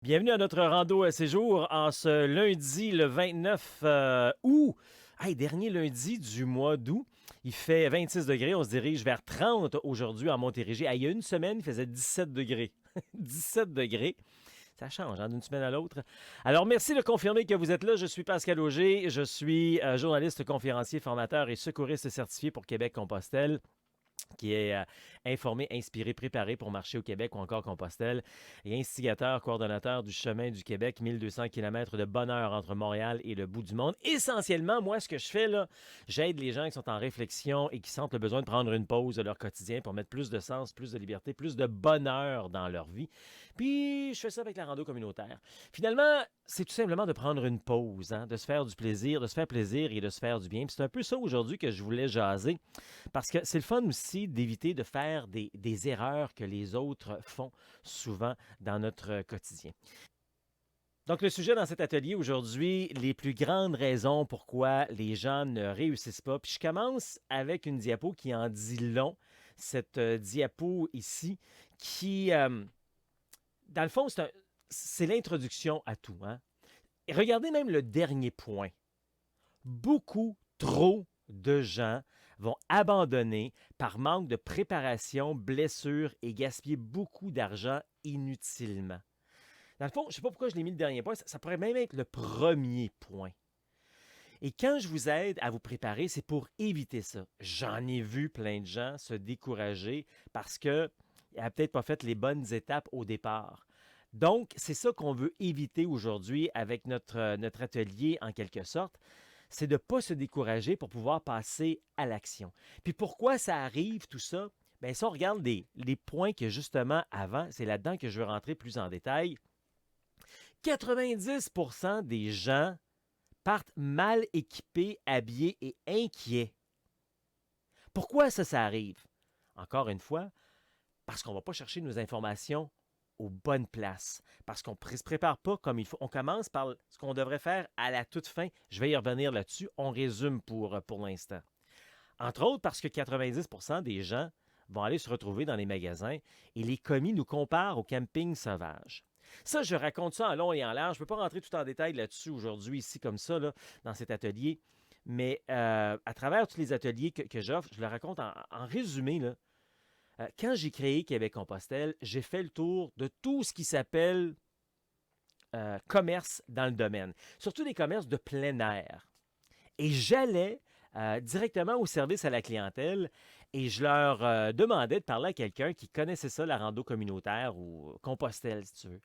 Bienvenue à notre rando à séjour en ce lundi le 29 août. Hey, dernier lundi du mois d'août. Il fait 26 degrés. On se dirige vers 30 aujourd'hui en Montérégie. Hey, il y a une semaine, il faisait 17 degrés. 17 degrés. Ça change hein, d'une semaine à l'autre. Alors, merci de confirmer que vous êtes là. Je suis Pascal Auger. Je suis journaliste, conférencier, formateur et secouriste certifié pour Québec-Compostelle, qui est informé, inspiré, préparé pour marcher au Québec ou encore Compostelle, et instigateur, coordonnateur du chemin du Québec, 1200 km de bonheur entre Montréal et le bout du monde. Essentiellement, moi, ce que je fais là, j'aide les gens qui sont en réflexion et qui sentent le besoin de prendre une pause de leur quotidien pour mettre plus de sens, plus de liberté, plus de bonheur dans leur vie. Puis, je fais ça avec la rando communautaire. Finalement, c'est tout simplement de prendre une pause, hein, de se faire du plaisir, de se faire plaisir et de se faire du bien. Puis c'est un peu ça aujourd'hui que je voulais jaser. Parce que c'est le fun aussi d'éviter de faire des erreurs que les autres font souvent dans notre quotidien. Donc, le sujet dans cet atelier aujourd'hui, les plus grandes raisons pourquoi les gens ne réussissent pas. Puis je commence avec une diapo qui en dit long. Cette diapo ici, qui, dans le fond, c'est l'introduction à tout. Hein? Et regardez même le dernier point. Beaucoup trop de gens vont abandonner par manque de préparation, blessure et gaspiller beaucoup d'argent inutilement. Dans le fond, je ne sais pas pourquoi je l'ai mis le dernier point, ça pourrait même être le premier point. Et quand je vous aide à vous préparer, c'est pour éviter ça. J'en ai vu plein de gens se décourager parce qu'ils n'avaient peut-être pas fait les bonnes étapes au départ. Donc, c'est ça qu'on veut éviter aujourd'hui avec notre atelier en quelque sorte, c'est de ne pas se décourager pour pouvoir passer à l'action. Puis pourquoi ça arrive tout ça? Bien, si on regarde les points que justement avant, c'est là-dedans que je veux rentrer plus en détail. 90% des gens partent mal équipés, habillés et inquiets. Pourquoi ça arrive? Encore une fois, parce qu'on ne va pas chercher nos informations aux bonnes places, parce qu'on ne se prépare pas comme il faut. On commence par ce qu'on devrait faire à la toute fin. Je vais y revenir là-dessus. On résume pour l'instant. Entre autres parce que 90% des gens vont aller se retrouver dans les magasins et les commis nous comparent au camping sauvage. Ça, je raconte ça en long et en large. Je ne peux pas rentrer tout en détail là-dessus aujourd'hui, ici, comme ça, là, dans cet atelier. Mais à travers tous les ateliers que j'offre, je le raconte en résumé. Là. Quand j'ai créé Québec-Compostelle, j'ai fait le tour de tout ce qui s'appelle commerce dans le domaine, surtout des commerces de plein air. Et j'allais directement au service à la clientèle et je leur demandais de parler à quelqu'un qui connaissait ça, la rando communautaire ou Compostelle, si tu veux.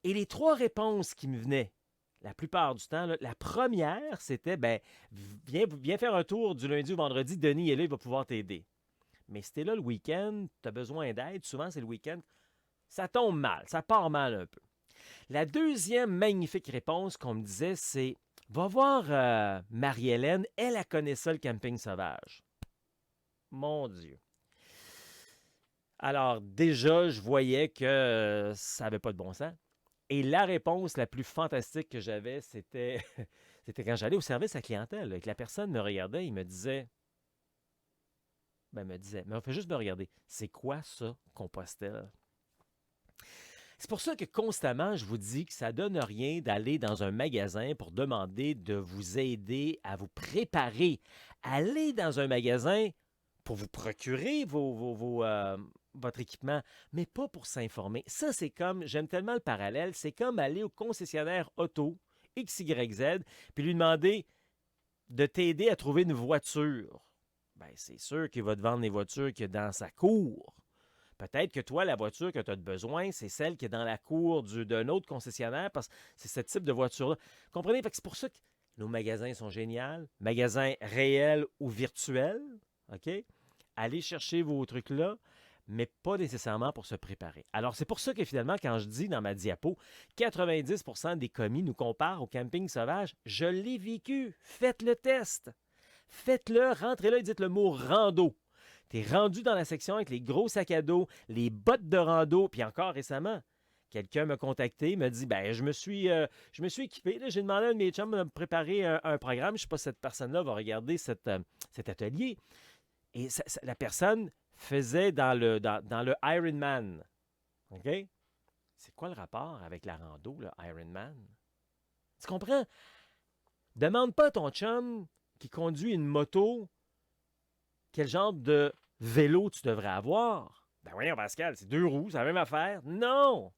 Et les trois réponses qui me venaient, la plupart du temps, là, la première, c'était ben, viens faire un tour du lundi au vendredi, Denis est là, il va pouvoir t'aider. Mais si t'es là le week-end, tu as besoin d'aide, souvent c'est le week-end, ça tombe mal, ça part mal un peu. La deuxième magnifique réponse qu'on me disait, c'est va voir Marie-Hélène, elle connaît ça, le camping sauvage. Mon Dieu. Alors, déjà, je voyais que ça n'avait pas de bon sens. Et la réponse la plus fantastique que j'avais, c'était, c'était quand j'allais au service à clientèle, et que la personne me regardait, il me disait, mais on fait juste me regarder, c'est quoi ça, Compostelle? C'est pour ça que constamment, je vous dis que ça ne donne rien d'aller dans un magasin pour demander de vous aider à vous préparer. Allez dans un magasin pour vous procurer votre équipement, mais pas pour s'informer. Ça, c'est comme, j'aime tellement le parallèle, c'est comme aller au concessionnaire auto, XYZ, puis lui demander de t'aider à trouver une voiture. Ben, c'est sûr qu'il va te vendre les voitures qu'il y a dans sa cour. Peut-être que toi, la voiture que tu as besoin, c'est celle qui est dans la cour d'un autre concessionnaire parce que c'est ce type de voiture-là. Comprenez? Fait que c'est pour ça que nos magasins sont géniaux. Magasins réels ou virtuels. OK? Allez chercher vos trucs là, mais pas nécessairement pour se préparer. Alors, c'est pour ça que finalement, quand je dis dans ma diapo, 90% des commis nous comparent au camping sauvage, je l'ai vécu. Faites le test. Faites-le, rentrez là et dites le mot rando. T'es rendu dans la section avec les gros sacs à dos, les bottes de rando, puis encore récemment, quelqu'un m'a contacté, m'a dit ben je me suis équipé, là, j'ai demandé à un de mes chums de me préparer un programme, je ne sais pas si cette personne-là va regarder cet atelier. Et la personne faisait dans le Ironman. OK? c'est quoi le rapport avec la rando, le Ironman? Tu comprends? Demande pas à ton chum qui conduit une moto quel genre de vélo tu devrais avoir. Ben voyons, Pascal, c'est 2 roues, c'est la même affaire. Non!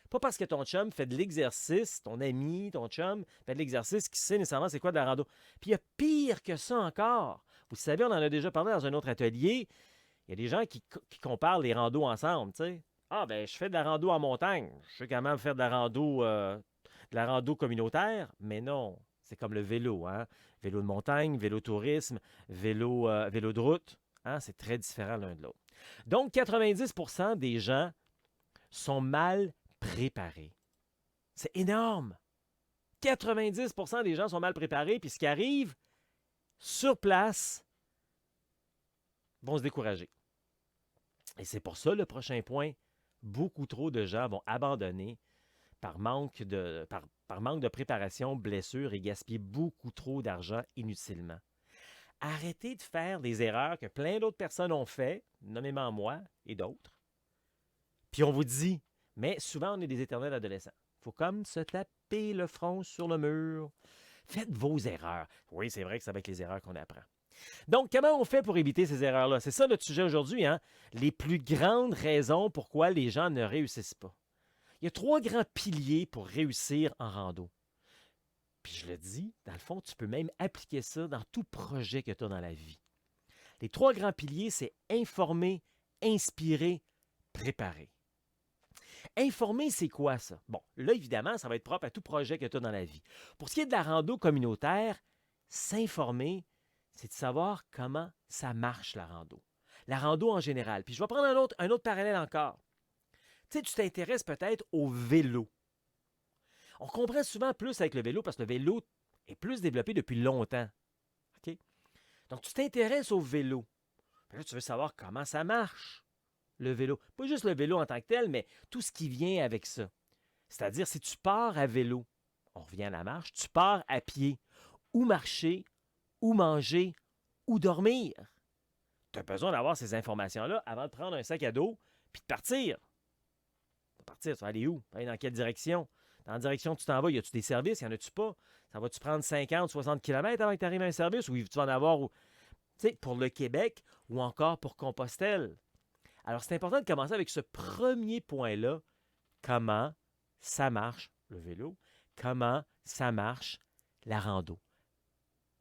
Pas parce que ton chum fait de l'exercice, ton ami, ton chum fait de l'exercice, qui sait nécessairement c'est quoi de la rando. Puis il y a pire que ça encore. Vous savez, on en a déjà parlé dans un autre atelier. Il y a des gens qui comparent les randos ensemble, tu sais. Ah, ben, je fais de la rando en montagne. Je sais quand même faire de la rando communautaire, mais non. C'est comme le vélo, hein. Vélo de montagne, vélo tourisme, vélo de route. Hein? C'est très différent l'un de l'autre. Donc, 90% des gens sont mal préparés. C'est énorme. 90% des gens sont mal préparés, puis ce qui arrive, sur place, vont se décourager. Et c'est pour ça le prochain point. Beaucoup trop de gens vont abandonner par manque de préparation, blessure et gaspiller beaucoup trop d'argent inutilement. Arrêtez de faire des erreurs que plein d'autres personnes ont fait, nommément moi et d'autres. Puis on vous dit, mais souvent on est des éternels adolescents. Il faut comme se taper le front sur le mur. Faites vos erreurs. Oui, c'est vrai que c'est avec les erreurs qu'on apprend. Donc, comment on fait pour éviter ces erreurs-là? C'est ça notre sujet aujourd'hui, hein? Les plus grandes raisons pourquoi les gens ne réussissent pas. Il y a 3 grands piliers pour réussir en rando. Puis je le dis, dans le fond, tu peux même appliquer ça dans tout projet que tu as dans la vie. Les 3 grands piliers, c'est informer, inspirer, préparer. Informer, c'est quoi ça? Bon, là, évidemment, ça va être propre à tout projet que tu as dans la vie. Pour ce qui est de la rando communautaire, s'informer, c'est de savoir comment ça marche, la rando. La rando en général. Puis je vais prendre un autre parallèle encore. Tu sais, tu t'intéresses peut-être au vélo. On comprend souvent plus avec le vélo parce que le vélo est plus développé depuis longtemps. OK? Donc, tu t'intéresses au vélo. Puis là, tu veux savoir comment ça marche, le vélo. Pas juste le vélo en tant que tel, mais tout ce qui vient avec ça. C'est-à-dire, si tu pars à vélo, on revient à la marche, tu pars à pied, ou marcher, ou manger, ou dormir. Tu as besoin d'avoir ces informations-là avant de prendre un sac à dos puis de partir. Tu vas aller où? Tu vas aller dans quelle direction? Dans la direction que tu t'en vas, y a-tu des services? Y en a-tu pas? Ça va-tu prendre 50, 60 km avant que tu arrives à un service? Ou tu vas en avoir pour le Québec ou encore pour Compostelle? Alors, c'est important de commencer avec ce premier point-là. Comment ça marche, le vélo? Comment ça marche, la rando?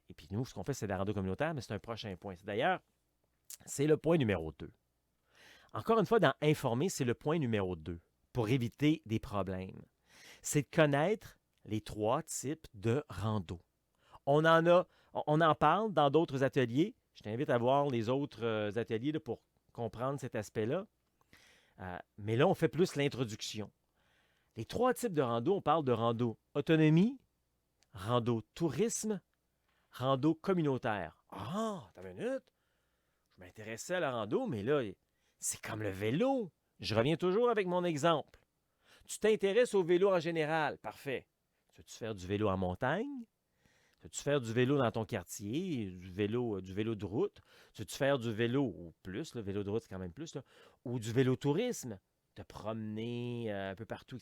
Et puis nous, ce qu'on fait, c'est de la rando communautaire, mais c'est un prochain point. D'ailleurs, c'est le point numéro 2. Encore une fois, dans informer, c'est le point numéro 2 pour éviter des problèmes. C'est de connaître les 3 types de rando. On en parle dans d'autres ateliers. Je t'invite à voir les autres ateliers là, pour comprendre cet aspect-là. Mais là, on fait plus l'introduction. Les 3 types de rando, on parle de rando autonomie, rando tourisme, rando communautaire. Ah, t'as une minute. Je m'intéressais à la rando, mais là, c'est comme le vélo. Je reviens toujours avec mon exemple. Tu t'intéresses au vélo en général. Parfait. Veux-tu faire du vélo en montagne? Veux-tu faire du vélo dans ton quartier? Du vélo de route? Veux-tu faire du vélo, ou plus, le vélo de route, c'est quand même plus, là, ou du vélo tourisme? Te promener un peu partout.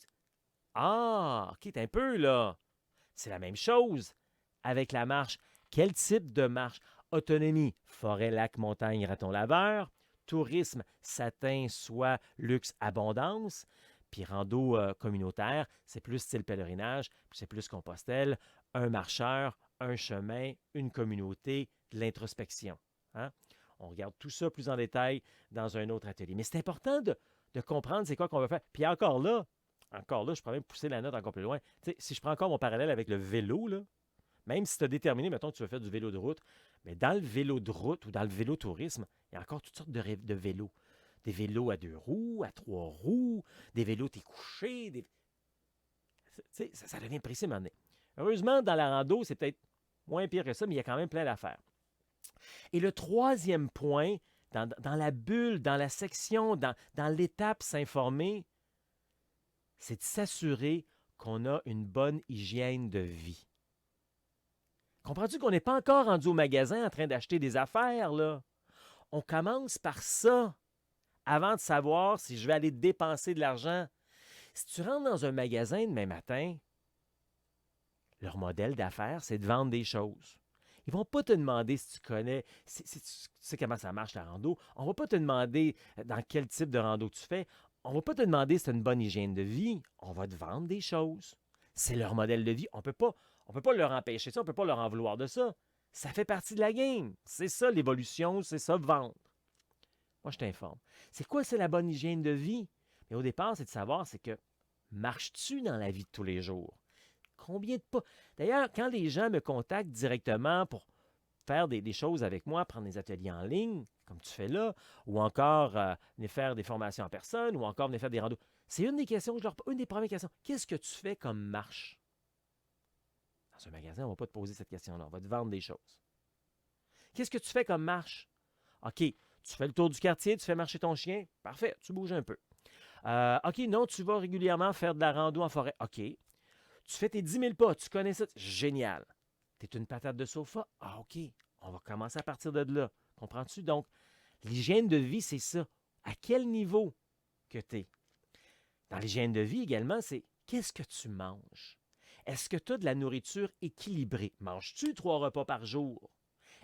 Ah, OK, t'es un peu là. C'est la même chose avec la marche. Quel type de marche? Autonomie, forêt, lac, montagne, raton laveur. Tourisme, satin, soie, luxe, abondance. Puis rando communautaire, c'est plus style pèlerinage, puis c'est plus Compostelle, un marcheur, un chemin, une communauté, de l'introspection. Hein? On regarde tout ça plus en détail dans un autre atelier. Mais c'est important de comprendre c'est quoi qu'on va faire. Puis encore là, je pourrais même pousser la note encore plus loin. Tu sais, si je prends encore mon parallèle avec le vélo, là, même si tu as déterminé, mettons que tu veux faire du vélo de route, mais dans le vélo de route ou dans le vélo tourisme, il y a encore toutes sortes de vélos. Des vélos à 2 roues, à 3 roues, des vélos t'es couché. Ça devient précis maintenant. Heureusement, dans la rando, c'est peut-être moins pire que ça, mais il y a quand même plein d'affaires. Et le 3e point, dans la bulle, dans la section, dans l'étape s'informer, c'est de s'assurer qu'on a une bonne hygiène de vie. Comprends-tu qu'on n'est pas encore rendu au magasin en train d'acheter des affaires, là? On commence par ça avant de savoir si je vais aller dépenser de l'argent. Si tu rentres dans un magasin demain matin, leur modèle d'affaires, c'est de vendre des choses. Ils ne vont pas te demander si tu connais, si tu sais comment ça marche la rando. On ne va pas te demander dans quel type de rando tu fais. On ne va pas te demander si tu as une bonne hygiène de vie. On va te vendre des choses. C'est leur modèle de vie. On peut pas leur empêcher ça, on ne peut pas leur en vouloir de ça. Ça fait partie de la game. C'est ça l'évolution, c'est ça vendre. Moi, je t'informe. C'est la bonne hygiène de vie? Mais au départ, c'est de savoir, c'est que marches-tu dans la vie de tous les jours? Combien de pas? D'ailleurs, quand les gens me contactent directement pour faire des choses avec moi, prendre des ateliers en ligne, comme tu fais là, ou encore venir faire des formations en personne, ou encore venir faire des randos, c'est une des questions que je leur pose, une des premières questions. Qu'est-ce que tu fais comme marche? Dans un magasin, on ne va pas te poser cette question-là. On va te vendre des choses. Qu'est-ce que tu fais comme marche? OK, tu fais le tour du quartier, tu fais marcher ton chien. Parfait, tu bouges un peu. OK, non, tu vas régulièrement faire de la rando en forêt. OK. Tu fais tes 10 000 pas, tu connais ça. Génial. Tu es une patate de sofa. Ah, OK. On va commencer à partir de là. Comprends-tu? Donc, l'hygiène de vie, c'est ça. À quel niveau que tu es? Dans l'hygiène de vie également, c'est qu'est-ce que tu manges? Est-ce que tu as de la nourriture équilibrée? Manges-tu 3 repas par jour?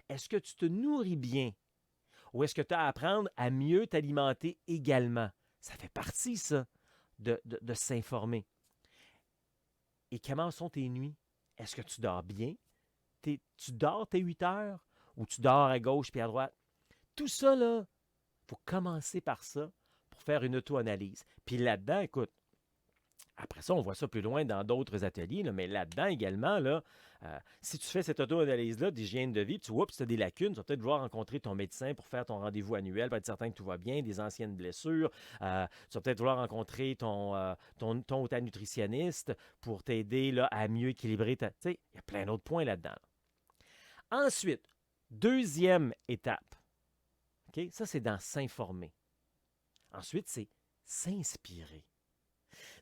Est-ce que tu te nourris bien? Ou est-ce que tu as à apprendre à mieux t'alimenter également? Ça fait partie, ça, de s'informer. Et comment sont tes nuits? Est-ce que tu dors bien? Tu dors tes 8 heures? Ou tu dors à gauche puis à droite? Tout ça, là, il faut commencer par ça pour faire une auto-analyse. Puis là-dedans, écoute, après ça, on voit ça plus loin dans d'autres ateliers, là, mais là-dedans également, là, si tu fais cette auto-analyse-là d'hygiène de vie, puis tu vois, puis tu as des lacunes, tu vas peut-être vouloir rencontrer ton médecin pour faire ton rendez-vous annuel, pour être certain que tout va bien, des anciennes blessures. Tu vas peut-être vouloir rencontrer ton ou ta nutritionniste pour t'aider là, à mieux équilibrer ta. Tu sais, il y a plein d'autres points là-dedans. Ensuite, deuxième étape, OK? Ça, c'est dans s'informer. Ensuite, c'est s'inspirer.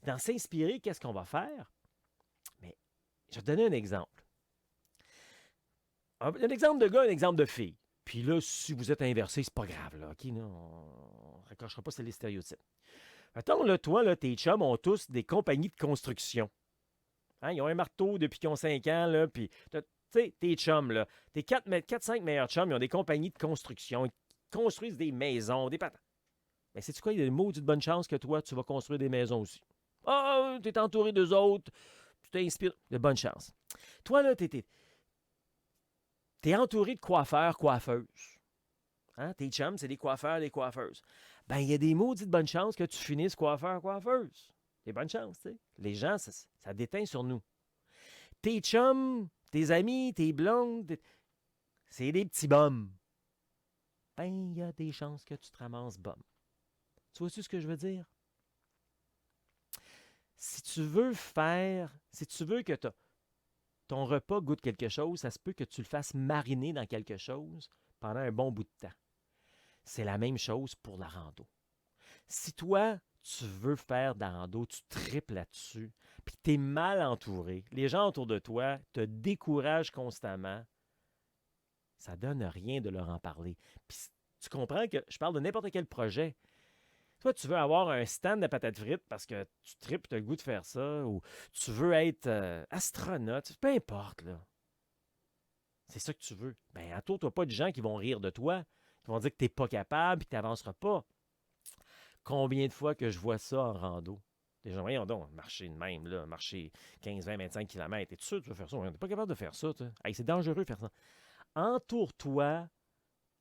Dans s'inspirer, qu'est-ce qu'on va faire? Mais je vais te donner un exemple. Un exemple de gars, un exemple de fille. Puis là, si vous êtes inversé, c'est pas grave, là, OK? Là, on ne raccrochera pas sur les stéréotypes. Mettons, là, toi, là, tes chums ont tous des compagnies de construction. Hein, ils ont un marteau depuis qu'ils ont 5 ans, là, puis, tu sais, tes chums, là, tes 4-5 meilleurs chums, ils ont des compagnies de construction. Ils construisent des maisons, des patins. Mais sais-tu quoi? Il y a des mots de bonne chance que toi, tu vas construire des maisons aussi. Ah, tu es entouré d'eux autres, tu t'inspires. De bonne chance. Toi, là, tu es entouré de coiffeurs, coiffeuses. Hein? Tes chums, c'est des coiffeurs, des coiffeuses. Ben, il y a des maudits de bonne chance que tu finisses coiffeur, coiffeuse. Des bonnes chances, tu sais. Les gens, ça déteint sur nous. Tes chums, tes amis, tes blondes, c'est des petits bums. Ben, il y a des chances que tu te ramasses bum. Tu vois-tu ce que je veux dire? Si tu veux que ton repas goûte quelque chose, ça se peut que tu le fasses mariner dans quelque chose pendant un bon bout de temps. C'est la même chose pour la rando. Si toi, tu veux faire de la rando, tu tripes là-dessus, puis tu es mal entouré, les gens autour de toi te découragent constamment, ça donne rien de leur en parler. Puis tu comprends que je parle de n'importe quel projet. Toi, tu veux avoir un stand de patates frites parce que tu tripes, tu as le goût de faire ça, ou tu veux être astronaute, peu importe, là. C'est ça que tu veux. Ben, entoure-toi pas de gens qui vont rire de toi, qui vont dire que tu n'es pas capable et que tu n'avanceras pas. Combien de fois que je vois ça en rando? Les gens, voyons donc, marcher de même, là, marcher 15, 20, 25 km. Es-tu sûr que tu veux faire ça? Tu n'es pas capable de faire ça, toi. Hey, c'est dangereux de faire ça. Entoure-toi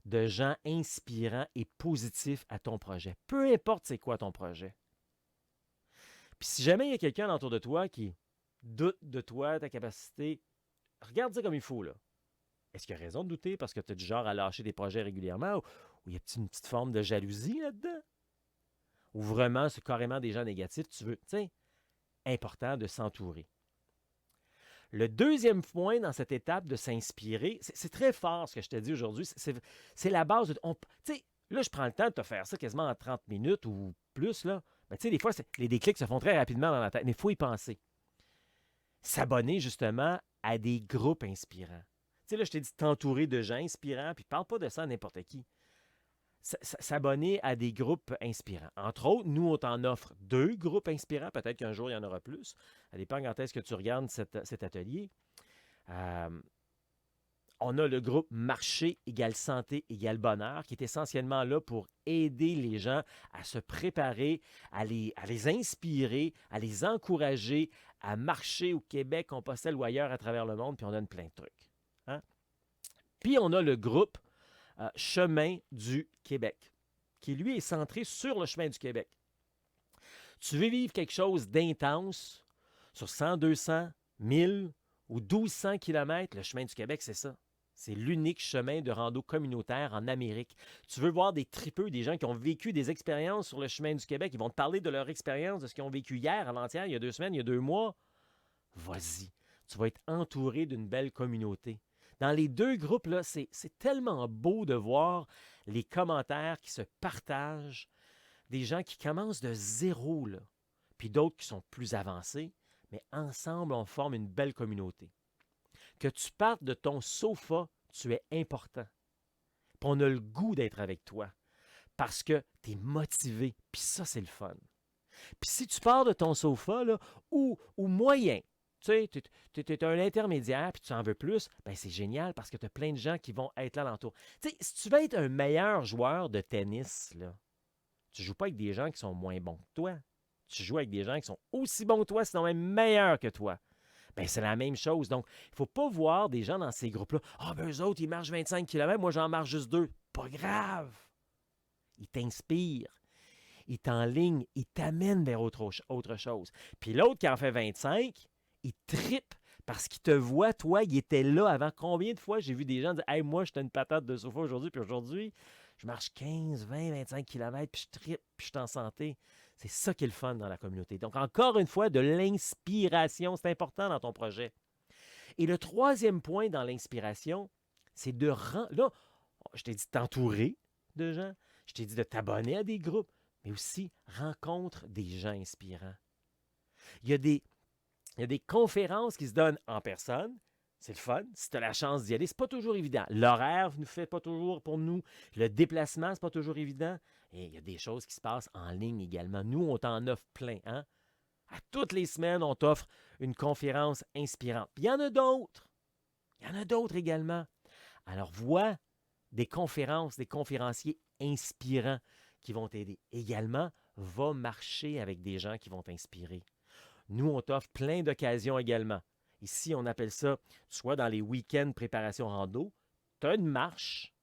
de gens inspirants et positifs à ton projet. Peu importe c'est quoi ton projet. Puis si jamais il y a quelqu'un autour de toi qui doute de toi, ta capacité, regarde ça comme il faut, là. Est-ce qu'il y a raison de douter parce que tu es du genre à lâcher des projets régulièrement ou il y a une petite forme de jalousie là-dedans? Ou vraiment, c'est carrément des gens négatifs, tu veux, tu sais, important de s'entourer. Le deuxième point dans cette étape de s'inspirer, c'est très fort ce que je te dis aujourd'hui, c'est la base. Tu sais, là, je prends le temps de te faire ça quasiment en 30 minutes ou plus, là. Mais tu sais, des fois, les déclics se font très rapidement dans la tête, mais il faut y penser. S'abonner, justement, à des groupes inspirants. Tu sais, là, je t'ai dit t'entourer de gens inspirants, puis parle pas de ça à n'importe qui. s'abonner à des groupes inspirants. Entre autres, nous, on t'en offre 2 groupes inspirants. Peut-être qu'un jour, il y en aura plus. Ça dépend quand est-ce que tu regardes cet atelier. Euh, on a le groupe Marché égale santé égale bonheur, qui est essentiellement là pour aider les gens à se préparer, à les inspirer, à les encourager à marcher au Québec, Compostelle ou ailleurs à travers le monde, puis on donne plein de trucs. Hein? Puis on a le groupe Chemin du Québec, qui lui est centré sur le chemin du Québec. Tu veux vivre quelque chose d'intense sur 100, 200, 1000 ou 1200 kilomètres, le chemin du Québec, c'est ça. C'est l'unique chemin de rando communautaire en Amérique. Tu veux voir des tripeux, des gens qui ont vécu des expériences sur le chemin du Québec, ils vont te parler de leur expérience, de ce qu'ils ont vécu hier, avant-hier, il y a 2 semaines, il y a 2 mois. Vas-y, tu vas être entouré d'une belle communauté. Dans les 2 groupes, là, c'est tellement beau de voir les commentaires qui se partagent, des gens qui commencent de zéro, là, puis d'autres qui sont plus avancés, mais ensemble, on forme une belle communauté. Que tu partes de ton sofa, tu es important. Puis on a le goût d'être avec toi parce que tu es motivé, puis ça, c'est le fun. Puis si tu pars de ton sofa, là, ou moyen, tu sais, tu es un intermédiaire, puis tu en veux plus, ben c'est génial parce que tu as plein de gens qui vont être là alentour. Tu sais, si tu veux être un meilleur joueur de tennis, là, tu ne joues pas avec des gens qui sont moins bons que toi. Tu joues avec des gens qui sont aussi bons que toi, sinon même meilleurs que toi. Ben, c'est la même chose. Donc, il ne faut pas voir des gens dans ces groupes-là. Ah, ben, eux autres, ils marchent 25 km, moi, j'en marche juste 2. Pas grave. Ils t'inspirent. Ils t'enlignent. Ils t'amènent vers autre chose. Puis l'autre qui en fait 25, il trippe parce qu'il te voit, toi, il était là avant. Combien de fois j'ai vu des gens dire hey, moi, j'étais une patate de sofa aujourd'hui, puis aujourd'hui, je marche 15, 20, 25 km, puis je trippe, puis je suis en santé. C'est ça qui est le fun dans la communauté. Donc, encore une fois, de l'inspiration, c'est important dans ton projet. Et le troisième point dans l'inspiration, c'est de là, je t'ai dit de t'entourer de gens, je t'ai dit de t'abonner à des groupes, mais aussi rencontre des gens inspirants. Il y a des conférences qui se donnent en personne. C'est le fun. Si tu as la chance d'y aller, c'est pas toujours évident. L'horaire ne fait pas toujours pour nous. Le déplacement, c'est pas toujours évident. Et il y a des choses qui se passent en ligne également. Nous, on t'en offre plein. Hein? À toutes les semaines, on t'offre une conférence inspirante. Puis il y en a d'autres. Il y en a d'autres également. Alors, vois des conférences, des conférenciers inspirants qui vont t'aider. Également, va marcher avec des gens qui vont t'inspirer. Nous, on t'offre plein d'occasions également. Ici, on appelle ça, soit dans les week-ends préparation rando, tu as une marche,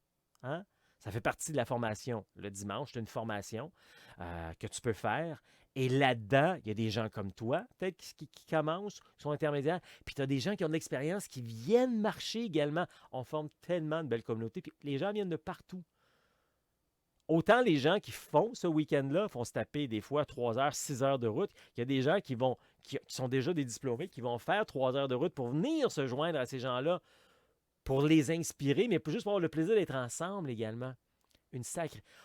hein? Ça fait partie de la formation. Le dimanche, tu as une formation que tu peux faire. Et là-dedans, il y a des gens comme toi, peut-être qui commencent, qui sont intermédiaires. Puis tu as des gens qui ont de l'expérience, qui viennent marcher également. On forme tellement de belles communautés. Puis les gens viennent de partout. Autant les gens qui font ce week-end-là font se taper des fois 3 heures, 6 heures de route. Il y a des gens qui sont déjà des diplômés, qui vont faire 3 heures de route pour venir se joindre à ces gens-là, pour les inspirer, mais juste pour avoir le plaisir d'être ensemble également.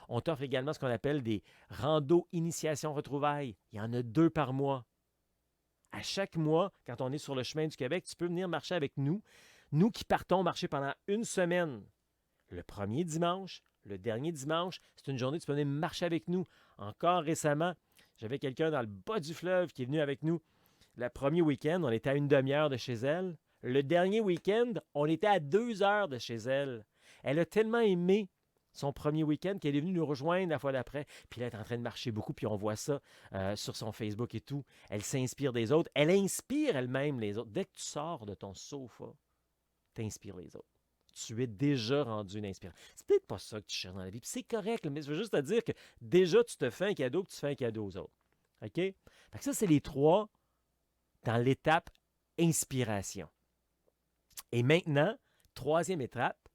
On t'offre également ce qu'on appelle des randos initiation retrouvailles. Il y en a 2 par mois. À chaque mois, quand on est sur le chemin du Québec, tu peux venir marcher avec nous. Nous qui partons marcher pendant 1 semaine. Le premier dimanche, le dernier dimanche, c'est une journée, tu peux venir marcher avec nous. Encore récemment, j'avais quelqu'un dans le bas du fleuve qui est venu avec nous. Le premier week-end, on était à 1 demi-heure de chez elle. Le dernier week-end, on était à 2 heures de chez elle. Elle a tellement aimé son premier week-end qu'elle est venue nous rejoindre la fois d'après. Puis là, elle est en train de marcher beaucoup, puis on voit ça sur son Facebook et tout. Elle s'inspire des autres. Elle inspire elle-même les autres. Dès que tu sors de ton sofa, tu inspires les autres. Tu es déjà rendu une inspiration. C'est peut-être pas ça que tu cherches dans la vie. Puis c'est correct, mais je veux juste te dire que déjà, tu te fais un cadeau, que tu fais un cadeau aux autres. OK? Fait que ça, c'est les 3 dans l'étape inspiration. Et maintenant, 3e étape,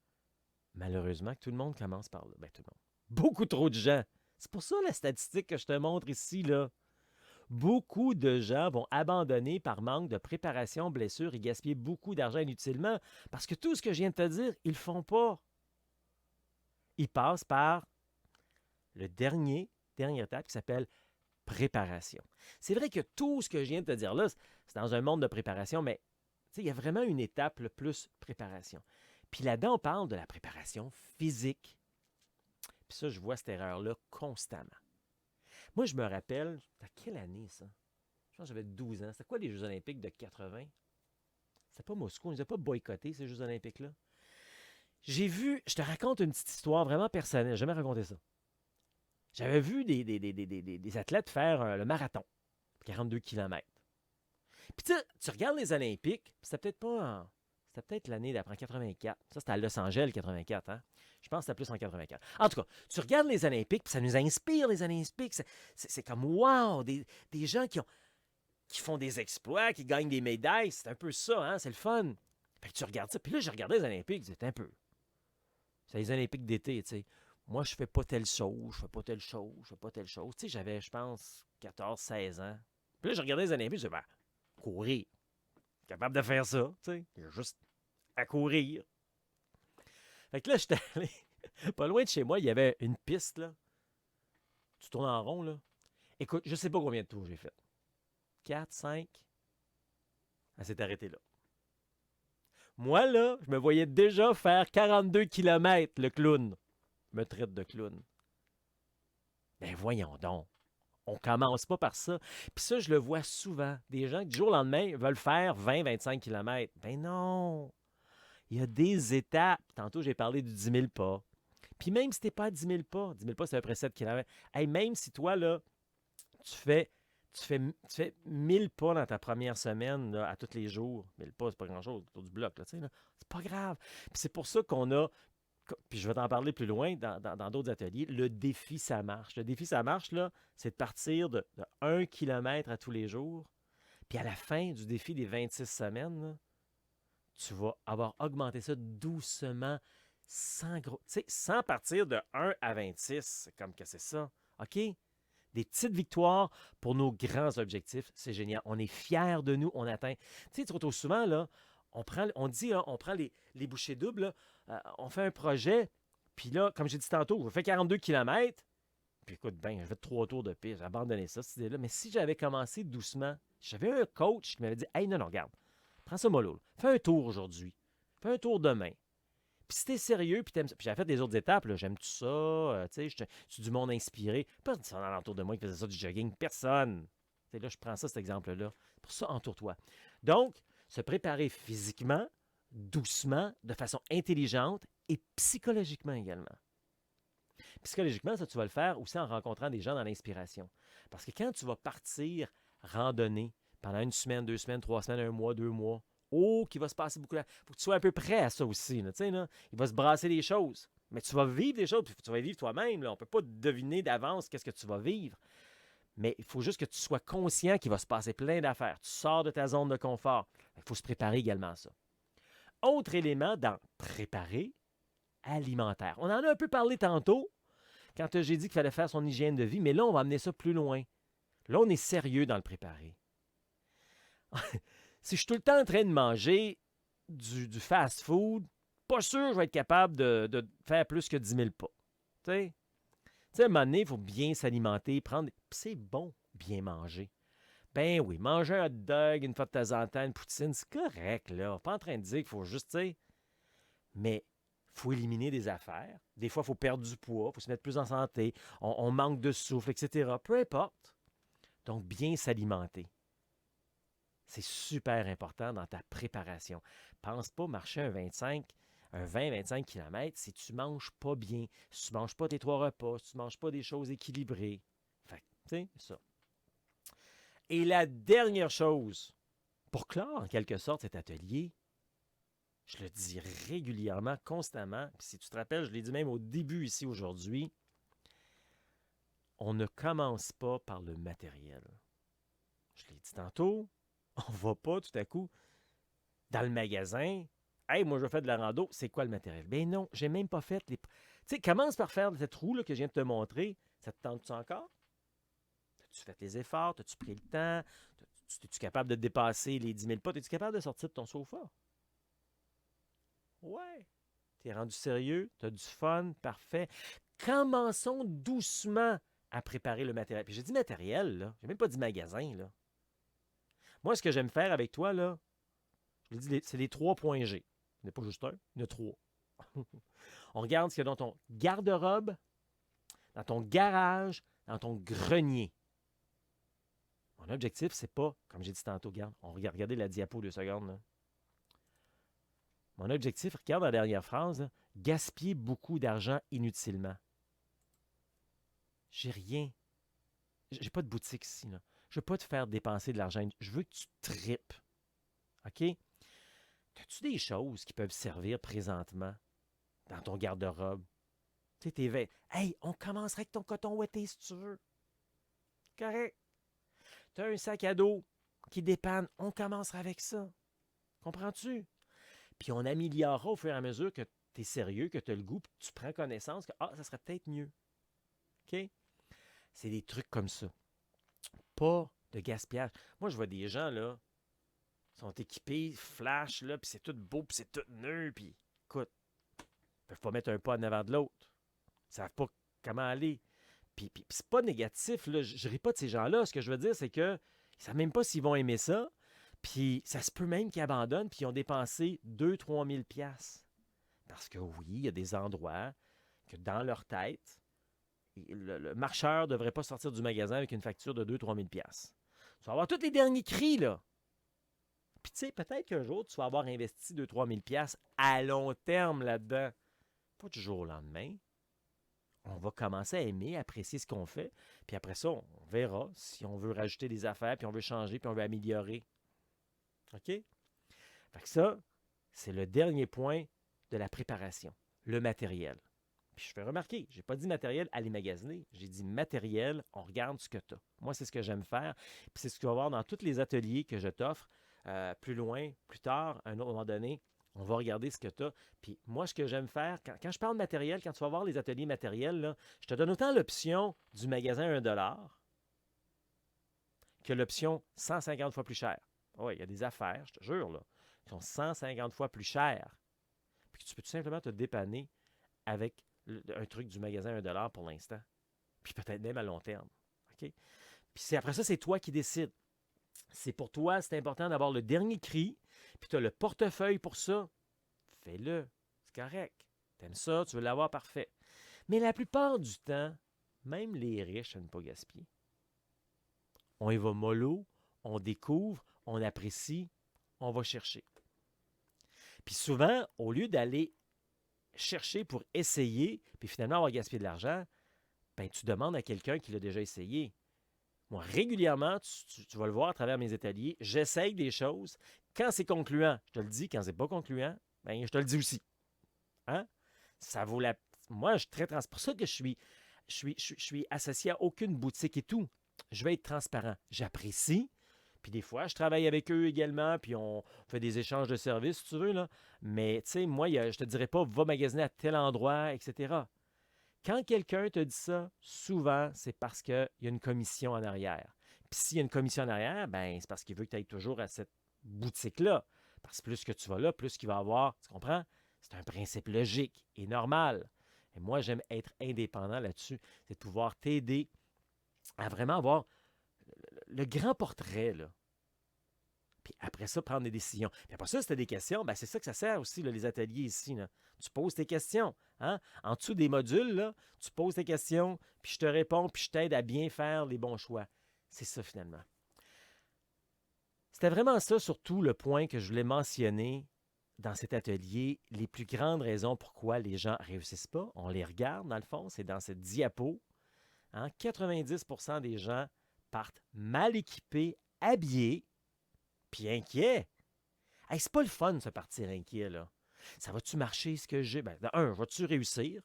malheureusement, que tout le monde commence par là. Ben, tout le monde. Beaucoup trop de gens. C'est pour ça la statistique que je te montre ici, là. Beaucoup de gens vont abandonner par manque de préparation, blessure et gaspiller beaucoup d'argent inutilement parce que tout ce que je viens de te dire, ils ne le font pas. Ils passent par le dernière étape qui s'appelle préparation. C'est vrai que tout ce que je viens de te dire là, c'est dans un monde de préparation, mais il y a vraiment une étape plus préparation. Puis là-dedans, on parle de la préparation physique. Puis ça, je vois cette erreur-là constamment. Moi, je me rappelle, à quelle année ça? Je pense que j'avais 12 ans. C'était quoi les Jeux olympiques de 80? C'était pas Moscou, on ne les a pas boycottés, ces Jeux olympiques-là. J'ai vu, je te raconte une petite histoire vraiment personnelle, j'ai jamais raconté ça. J'avais vu des athlètes faire le marathon, 42 km. Puis tu regardes les Olympiques, puis c'était peut-être pas c'était peut-être l'année d'après, en 84. Ça, c'était à Los Angeles, 84. Hein? Je pense que c'était plus en 84. En tout cas, tu regardes les Olympiques, puis ça nous inspire, les Olympiques. C'est comme, wow, des gens qui font des exploits, qui gagnent des médailles. C'est un peu ça, hein? C'est le fun. Fait que tu regardes ça. Puis là, je regardais les Olympiques, c'était un peu. C'est les Olympiques d'été, tu sais. Moi, je fais pas telle chose, je fais pas telle chose, je fais pas telle chose. Tu sais, j'avais, je pense, 14, 16 ans. Puis là, je regardais les Olympiques, je disais, ben, courir. Capable de faire ça, tu sais. Il y a juste à courir. Fait que là, j'étais allé. Pas loin de chez moi, il y avait une piste, là. Tu tournes en rond, là. Écoute, je sais pas combien de tours j'ai fait. 4, 5. Elle s'est arrêtée là. Moi, là, je me voyais déjà faire 42 km, le clown. Me traite de clown. Ben voyons donc. On commence pas par ça. Puis ça, je le vois souvent. Des gens qui, du jour au lendemain, veulent faire 20-25 km. Ben non. Il y a des étapes. Tantôt, j'ai parlé du 10 000 pas. Puis même si t'es pas à 10 000 pas, 10 000 pas, c'est à peu près 7 km. Hey, même si toi, là, tu fais, tu fais 1000 pas dans ta première semaine, là, à tous les jours. 1000 pas, c'est pas grand-chose autour du bloc, là, tu sais, là. C'est pas grave. Puis c'est pour ça qu'on a, puis je vais t'en parler plus loin dans d'autres ateliers, le défi ça marche. Le défi ça marche, là, c'est de partir de 1 km à tous les jours. Puis à la fin du défi des 26 semaines, là, tu vas avoir augmenté ça doucement, sans partir de 1 à 26. C'est comme que c'est ça. OK? Des petites victoires pour nos grands objectifs. C'est génial. On est fiers de nous. On atteint. Tu sais, trop souvent, là, on dit, là, on prend les bouchées doubles, là, on fait un projet, puis là, comme j'ai dit tantôt, je fais 42 km, puis écoute, ben, je fais 3 tours de piste, j'ai abandonné ça, cette idée-là. Mais si j'avais commencé doucement, j'avais un coach qui m'avait dit, hey, non, non, regarde, prends ça mollo, fais un tour aujourd'hui, fais un tour demain. Puis si t'es sérieux, puis t'aimes ça. Puis j'avais fait des autres étapes, là, j'aime tout ça, tu sais, je suis du monde inspiré. Personne alentour de moi qui faisait ça du jogging, personne. Tu sais, là, je prends ça, cet exemple-là. Pour ça, entoure-toi. Donc, se préparer physiquement, doucement, de façon intelligente et psychologiquement également. Psychologiquement, ça, tu vas le faire aussi en rencontrant des gens dans l'inspiration. Parce que quand tu vas partir randonner pendant une semaine, 2 semaines, 3 semaines, 1 mois, 2 mois, oh, qu'il va se passer beaucoup. Il faut que tu sois un peu prêt à ça aussi. Là, là. Il va se brasser des choses. Mais tu vas vivre des choses, puis tu vas vivre toi-même. Là. On ne peut pas deviner d'avance qu'est-ce que tu vas vivre. Mais il faut juste que tu sois conscient qu'il va se passer plein d'affaires. Tu sors de ta zone de confort. Il faut se préparer également à ça. Autre élément dans préparer, alimentaire. On en a un peu parlé tantôt quand j'ai dit qu'il fallait faire son hygiène de vie, mais là, on va amener ça plus loin. Là, on est sérieux dans le préparer. Si je suis tout le temps en train de manger du fast-food, pas sûr que je vais être capable de faire plus que 10 000 pas. Tu sais, à un moment donné, il faut bien s'alimenter, prendre. Puis c'est bon, bien manger. Ben oui, manger un hot dog une fois de temps en temps, une poutine, c'est correct, là. Pas en train de dire qu'il faut juste, tu sais. Mais il faut éliminer des affaires. Des fois, il faut perdre du poids, il faut se mettre plus en santé, on manque de souffle, etc. Peu importe. Donc, bien s'alimenter. C'est super important dans ta préparation. Pense pas marcher un 20-25 km si tu ne manges pas bien, si tu ne manges pas tes 3 repas, si tu ne manges pas des choses équilibrées. Fait que, tu sais, ça. Et la dernière chose, pour clore en quelque sorte cet atelier, je le dis régulièrement, constamment, puis si tu te rappelles, je l'ai dit même au début ici aujourd'hui, on ne commence pas par le matériel. Je l'ai dit tantôt, on ne va pas tout à coup dans le magasin. Hey, moi, je fais de la rando. C'est quoi le matériel? Ben non, j'ai même pas fait les. Tu sais, commence par faire cette roue là, que je viens de te montrer. Ça te tente-tu encore? As-tu fait les efforts? As-tu pris le temps? Es-tu capable de dépasser les 10 000 pas? Es-tu capable de sortir de ton sofa? Ouais. T'es rendu sérieux? T'as du fun? Parfait. Commençons doucement à préparer le matériel. Puis j'ai dit matériel, là. J'ai même pas dit magasin, là. Moi, ce que j'aime faire avec toi, là, je l'ai dit, c'est les 3 points G. Il n'y en a pas juste un, il y en a 3. On regarde ce qu'il y a dans ton garde-robe, dans ton garage, dans ton grenier. Mon objectif, c'est pas, comme j'ai dit tantôt, regarde, regardez la diapo 2 secondes. Là. Mon objectif, regarde la dernière phrase, là, gaspiller beaucoup d'argent inutilement. J'ai rien. J'ai pas de boutique ici. Là. Je veux pas te faire dépenser de l'argent. Je veux que tu tripes. OK? As-tu des choses qui peuvent servir présentement dans ton garde-robe? Tu sais, tes vêtements. Hey, on commencerait avec ton coton ouaté si tu veux. Correct. Tu as un sac à dos qui dépanne. On commencera avec ça. Comprends-tu? Puis on améliorera au fur et à mesure que tu es sérieux, que tu as le goût, puis que tu prends connaissance que ça serait peut-être mieux. OK? C'est des trucs comme ça. Pas de gaspillage. Moi, je vois des gens, là, sont équipés, flash, là, puis c'est tout beau, puis c'est tout neuf, puis écoute, ils peuvent pas mettre un pas en avant de l'autre. Ils savent pas comment aller. Puis c'est pas négatif, là. Je ris pas de ces gens-là. Ce que je veux dire, c'est que ils savent même pas s'ils vont aimer ça. Puis ça se peut même qu'ils abandonnent, puis ils ont dépensé 2-3 000 $. Parce que oui, il y a des endroits que dans leur tête, le marcheur ne devrait pas sortir du magasin avec une facture de 2-3 000 $. Tu vas avoir tous les derniers cris, là. Puis tu sais, peut-être qu'un jour, tu vas avoir investi 2-3 000 $ à long terme là-dedans. Pas du jour au lendemain. On va commencer à aimer, apprécier ce qu'on fait. Puis après ça, on verra si on veut rajouter des affaires, puis on veut changer, puis on veut améliorer. OK? Fait que ça, c'est le dernier point de la préparation, le matériel. Puis je fais remarquer, je n'ai pas dit matériel, aller magasiner. J'ai dit matériel, on regarde ce que tu as. Moi, c'est ce que j'aime faire. Puis c'est ce que tu vas voir dans tous les ateliers que je t'offre. Plus loin, plus tard, à un autre moment donné, on va regarder ce que tu as. Puis moi, ce que j'aime faire, quand je parle de matériel, quand tu vas voir les ateliers matériels, là, je te donne autant l'option du magasin à 1 $ que l'option 150 fois plus cher. Oui, il y a des affaires, je te jure, là, qui sont 150 fois plus chères. Puis tu peux tout simplement te dépanner avec un truc du magasin à 1 $ pour l'instant. Puis peut-être même à long terme. OK? Puis après ça, c'est toi qui décides. C'est pour toi, c'est important d'avoir le dernier cri, puis tu as le portefeuille pour ça. Fais-le. C'est correct. T'aimes ça, tu veux l'avoir parfait. Mais la plupart du temps, même les riches n'aiment pas gaspiller. On y va mollo, on découvre, on apprécie, on va chercher. Puis souvent, au lieu d'aller chercher pour essayer, puis finalement avoir gaspillé de l'argent, ben, tu demandes à quelqu'un qui l'a déjà essayé. Moi, régulièrement, tu vas le voir à travers mes ateliers, j'essaye des choses. Quand c'est concluant, je te le dis. Quand c'est pas concluant, ben, je te le dis aussi. Hein? Ça vaut la... Moi, je suis très transparent. C'est pour ça que je suis associé à aucune boutique et tout. Je vais être transparent. J'apprécie. Puis des fois, je travaille avec eux également, puis on fait des échanges de services, si tu veux. Là. Mais, tu sais, moi, je te dirais pas, va magasiner à tel endroit, etc. Quand quelqu'un te dit ça, souvent, c'est parce qu'il y a une commission en arrière. Puis s'il y a une commission en arrière, ben c'est parce qu'il veut que tu ailles toujours à cette boutique-là. Parce que plus que tu vas là, plus qu'il va avoir, tu comprends? C'est un principe logique et normal. Et moi, j'aime être indépendant là-dessus. C'est de pouvoir t'aider à vraiment avoir le grand portrait, là. Puis après ça, prendre des décisions. Puis après ça, si tu as des questions, ben c'est ça que ça sert aussi, là, les ateliers ici. Là. Tu poses tes questions. Hein? En dessous des modules, là, tu poses tes questions, puis je te réponds, puis je t'aide à bien faire les bons choix. C'est ça, finalement. C'était vraiment ça, surtout, le point que je voulais mentionner dans cet atelier. Les plus grandes raisons pourquoi les gens ne réussissent pas, on les regarde, dans le fond, c'est dans cette diapo. Hein? 90% des gens partent mal équipés, habillés, puis inquiets. Hey, c'est pas le fun de se partir inquiet, là. Ça va-tu marcher ce que j'ai? Ben, vas-tu réussir?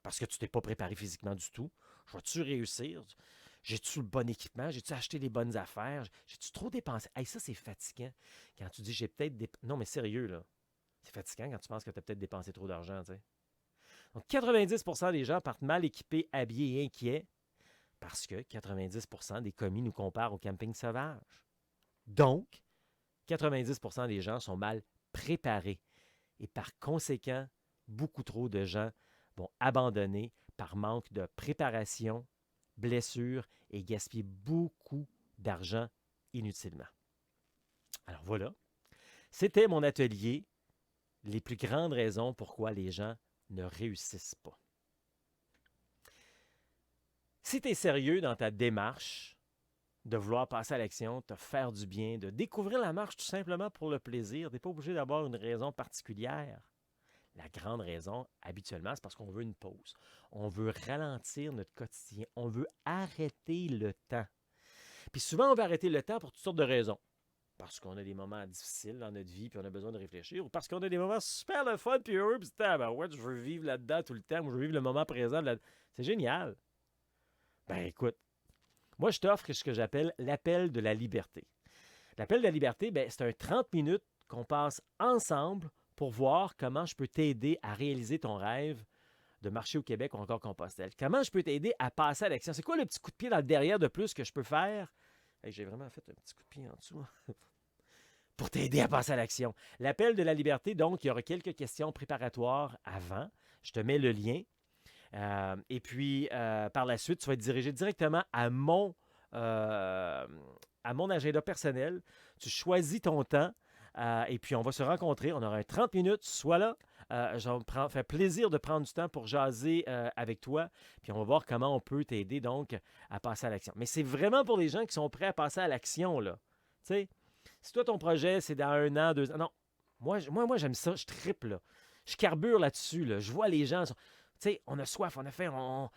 Parce que tu t'es pas préparé physiquement du tout. Vas-tu réussir? J'ai-tu le bon équipement? J'ai-tu acheté les bonnes affaires? J'ai-tu trop dépensé? Hey, ça, c'est fatigant. Quand tu dis j'ai peut-être Non, mais sérieux, là. C'est fatigant quand tu penses que tu as peut-être dépensé trop d'argent, tu sais. Donc, 90% des gens partent mal équipés, habillés et inquiets parce que 90% des commis nous comparent au camping sauvage. Donc, 90% des gens sont mal préparés. Et par conséquent, beaucoup trop de gens vont abandonner par manque de préparation, blessures et gaspiller beaucoup d'argent inutilement. Alors voilà, c'était mon atelier, les plus grandes raisons pourquoi les gens ne réussissent pas. Si tu es sérieux dans ta démarche de vouloir passer à l'action, te faire du bien, de découvrir la marche tout simplement pour le plaisir, tu n'es pas obligé d'avoir une raison particulière. La grande raison, habituellement, c'est parce qu'on veut une pause. On veut ralentir notre quotidien. On veut arrêter le temps. Puis souvent, on veut arrêter le temps pour toutes sortes de raisons. Parce qu'on a des moments difficiles dans notre vie, puis on a besoin de réfléchir, ou parce qu'on a des moments super le fun, puis heureux, puis ouais, je veux vivre là-dedans tout le temps, moi, je veux vivre le moment présent. C'est génial. Ben écoute, moi, je t'offre ce que j'appelle l'appel de la liberté. L'appel de la liberté, ben, c'est un 30 minutes qu'on passe ensemble pour voir comment je peux t'aider à réaliser ton rêve de marcher au Québec ou encore Compostelle. Comment je peux t'aider à passer à l'action? C'est quoi le petit coup de pied dans le derrière de plus que je peux faire? Hey, j'ai vraiment fait un petit coup de pied en dessous. Pour t'aider à passer à l'action. L'appel de la liberté, donc, il y aura quelques questions préparatoires avant. Je te mets le lien. Et puis, par la suite, tu vas être dirigé directement à mon agenda personnel. Tu choisis ton temps et puis on va se rencontrer. On aura un 30 minutes. Sois là. Ça me fait plaisir de prendre du temps pour jaser avec toi. Puis on va voir comment on peut t'aider donc à passer à l'action. Mais c'est vraiment pour les gens qui sont prêts à passer à l'action, là. Tu sais, si toi, ton projet, c'est dans 1 an, 2 ans. Non, moi j'aime ça. Je trippe, là. Je carbure là-dessus, là. Je vois les gens. Tu sais, on a soif, on a faim, on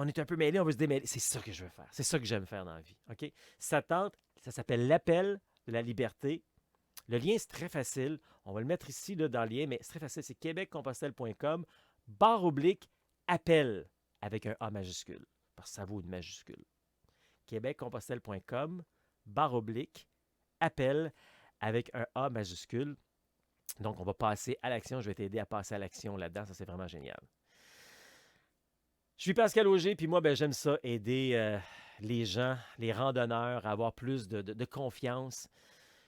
est un peu mêlés, on veut se démêler. C'est ça que je veux faire. C'est ça que j'aime faire dans la vie. OK? Si ça tente, ça s'appelle l'appel de la liberté. Le lien, c'est très facile. On va le mettre ici là, dans le lien, mais c'est très facile. C'est québeccompostelle.com/appel avec un A majuscule, parce que ça vaut une majuscule. québeccompostelle.com/appel avec un A majuscule. Donc, on va passer à l'action. Je vais t'aider à passer à l'action là-dedans. Ça, c'est vraiment génial. Je suis Pascal Auger, puis moi, j'aime ça, aider les gens, les randonneurs à avoir plus de confiance,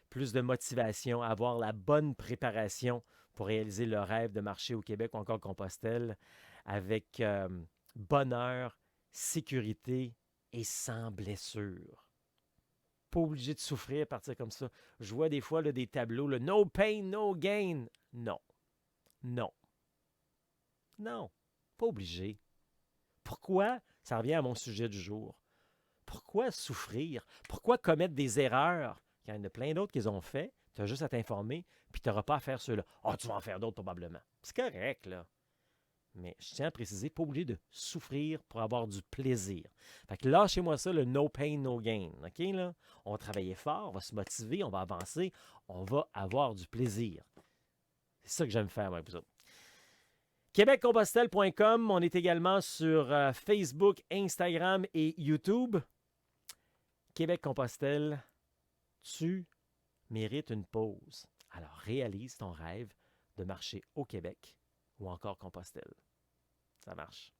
plus de motivation, avoir la bonne préparation pour réaliser leur rêve de marcher au Québec ou encore Compostelle avec bonheur, sécurité et sans blessure. Pas obligé de souffrir à partir comme ça. Je vois des fois là, des tableaux, le no pain, no gain. Non. Non. Non. Pas obligé. Pourquoi? Ça revient à mon sujet du jour. Pourquoi souffrir? Pourquoi commettre des erreurs? Il y en a plein d'autres qu'ils ont fait. Tu as juste à t'informer, puis tu n'auras pas à faire ceux-là. Ah, tu vas en faire d'autres probablement. C'est correct, là. Mais je tiens à préciser, pas obligé de souffrir pour avoir du plaisir. Fait que lâchez-moi ça, le no pain, no gain. OK, là? On va travailler fort, on va se motiver, on va avancer, on va avoir du plaisir. C'est ça que j'aime faire, moi, vous autres. québeccompostelle.com, on est également sur Facebook, Instagram et YouTube. Québec-Compostelle, tu mérites une pause. Alors, réalise ton rêve de marcher au Québec ou encore Compostelle. Ça marche.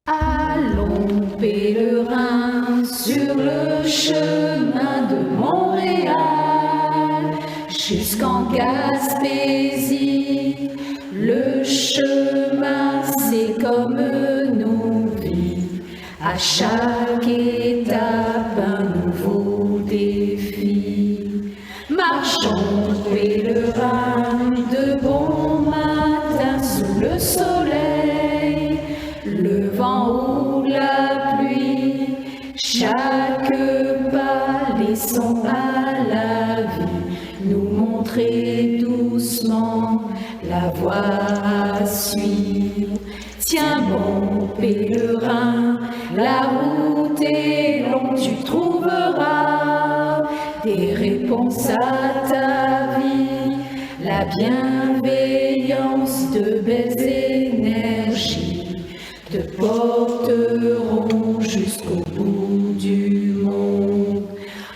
Allons, pèlerins, sur le chemin de Montréal, jusqu'en Gaspésie. Le chemin, c'est comme nos vies. À chaque étape, un nouveau défi. Marchons, pèlerins, de bon matin sous le soleil, le vent ou la pluie. Chaque pas, laissons à la vie nous montrer doucement la voie à suivre. Tiens bon pèlerin, la route est longue, tu trouveras des réponses à ta vie, la bienveillance de belles énergies te porteront jusqu'au bout du monde.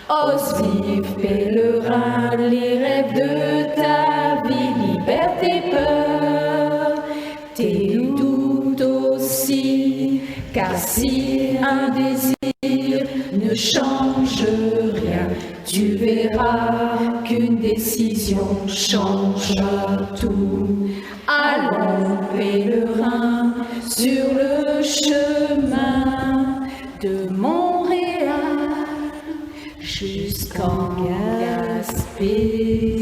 Ose vivre pèlerin, les rêves de ta vie, libère tes peurs, tes doutes aussi, car si un désir ne change rien, tu verras qu'une décision changera tout. Allons pèlerin sur le chemin de Montréal jusqu'en Gaspésie.